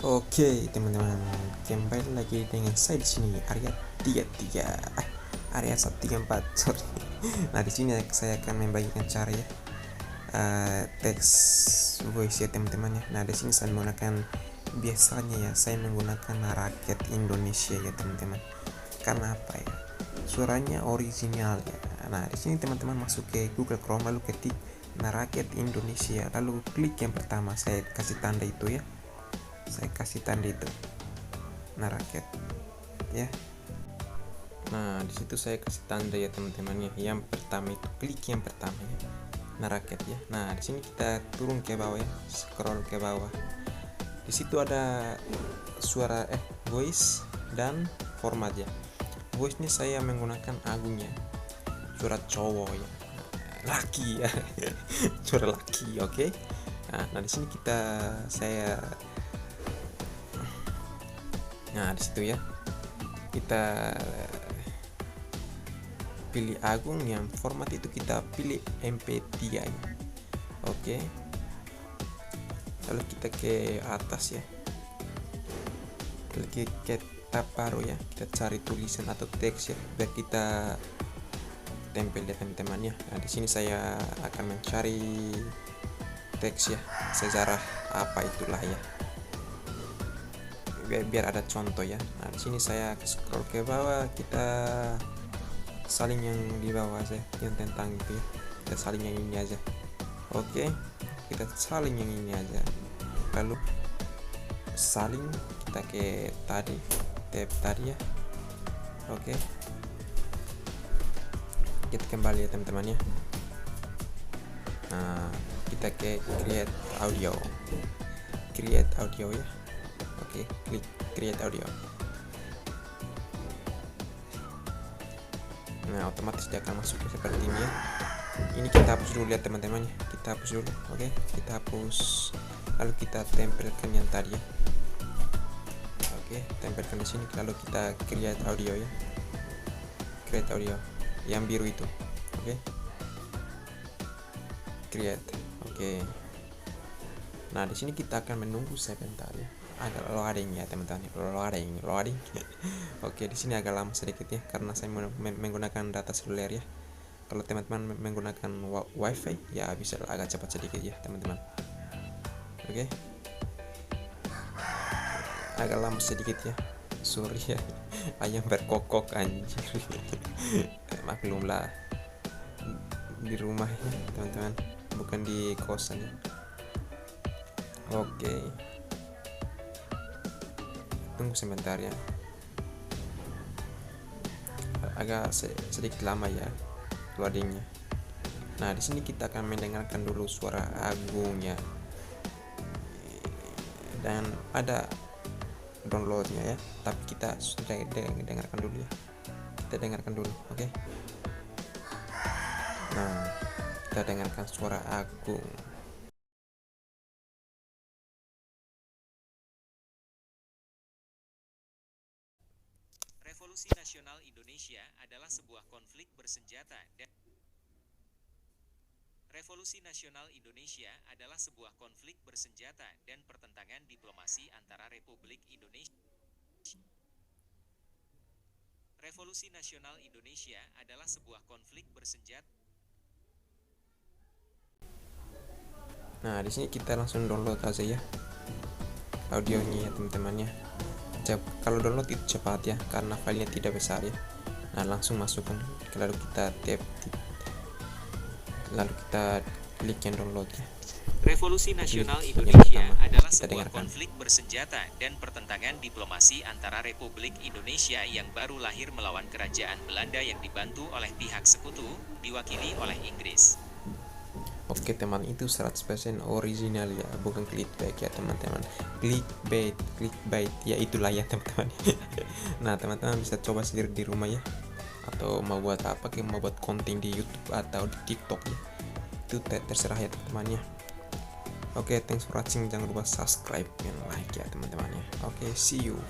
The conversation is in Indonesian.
Oke teman-teman, kembali lagi dengan saya di sini Arya 33, Arya 134, sorry. Nah di sini saya akan membagikan cara ya teks voice ya teman-teman ya. Nah di sini saya menggunakan biasanya ya saya menggunakan rakyat Indonesia ya teman-teman. Karena apa ya? Suaranya original ya. Nah di sini teman-teman masuk ke Google Chrome lalu ketik rakyat Indonesia lalu klik yang pertama, saya kasih tanda itu ya. Saya kasih tanda itu rakyat ya. Nah di situ saya kasih tanda ya teman-teman ya. Yang pertama itu klik yang pertama ya, rakyat ya. Nah di sini kita turun ke bawah ya, scroll ke bawah. Di situ ada suara voice dan format ya. Voice ini saya menggunakan Agungnya, suara cowok ya, laki ya. Suara laki, oke. Nah di sini nah di situ ya kita pilih Agung, yang format itu kita pilih MP3 ya. Oke. Lalu kita ke atas ya, klik ke tab baru ya, kita cari tulisan atau teks ya biar kita tempel ya teman-teman ya. Nah di sini saya akan mencari teks ya, sejarah apa itulah ya, biar ada contoh ya. Nah di sini saya scroll ke bawah, kita salin yang di bawah aja yang tentang itu ya, kita salin yang ini aja. Oke, kita salin yang ini aja, lalu salin kita ke tab tadi ya. Oke, kita kembali ya teman-teman ya. Nah kita ke create audio ya. Oke, klik create audio. Nah otomatis dia akan masuk seperti ini ya. Ini kita hapus dulu ya teman-teman ya, kita hapus dulu. Oke, kita hapus lalu kita tempelkan yang tadi ya. Oke, tempelkan di sini lalu kita create audio ya, create audio yang biru itu. Oke, create. Oke, nah di sini kita akan menunggu sebentar ya, agak loading ya teman-teman, loading. Oke, di sini agak lama sedikit ya karena saya menggunakan data seluler ya. Kalau teman-teman menggunakan wifi ya bisa agak cepat sedikit ya teman-teman. Oke, agak lama sedikit ya, sorry ya. Ayam berkokok anjir. Maklumlah, di rumah ya teman-teman, bukan di kosan ya. Oke, tunggu sebentar ya, agak sedikit lama ya loadingnya. Nah di sini kita akan mendengarkan dulu suara Agungnya dan ada downloadnya ya, tapi kita sudah dengarkan dulu ya, kita dengarkan dulu. Oke, nah kita dengarkan suara Agung. Revolusi Nasional Indonesia adalah sebuah konflik bersenjata dan Revolusi Nasional Indonesia adalah sebuah konflik bersenjata dan pertentangan diplomasi antara Republik Indonesia. Revolusi Nasional Indonesia adalah sebuah konflik bersenjata. Nah di sini kita langsung download aja ya audionya ya teman-teman ya. Kalau download itu cepat ya karena filenya tidak besar ya. Nah langsung masukkan, lalu kita tap, lalu kita klik yang download ya. Revolusi Nasional Indonesia adalah sebuah konflik bersenjata dan pertentangan diplomasi antara Republik Indonesia yang baru lahir melawan kerajaan Belanda yang dibantu oleh pihak sekutu, diwakili oleh Inggris. Oke teman, itu 100% original ya, bukan clickbait ya teman-teman. Clickbait ya itulah ya teman-teman. Nah teman-teman bisa coba sendiri di rumah ya, atau mau buat apa, kayak mau buat konten di YouTube atau di TikTok ya, itu terserah ya teman-teman ya. Oke, thanks for watching, jangan lupa subscribe dan like ya teman-teman ya. Oke, see you.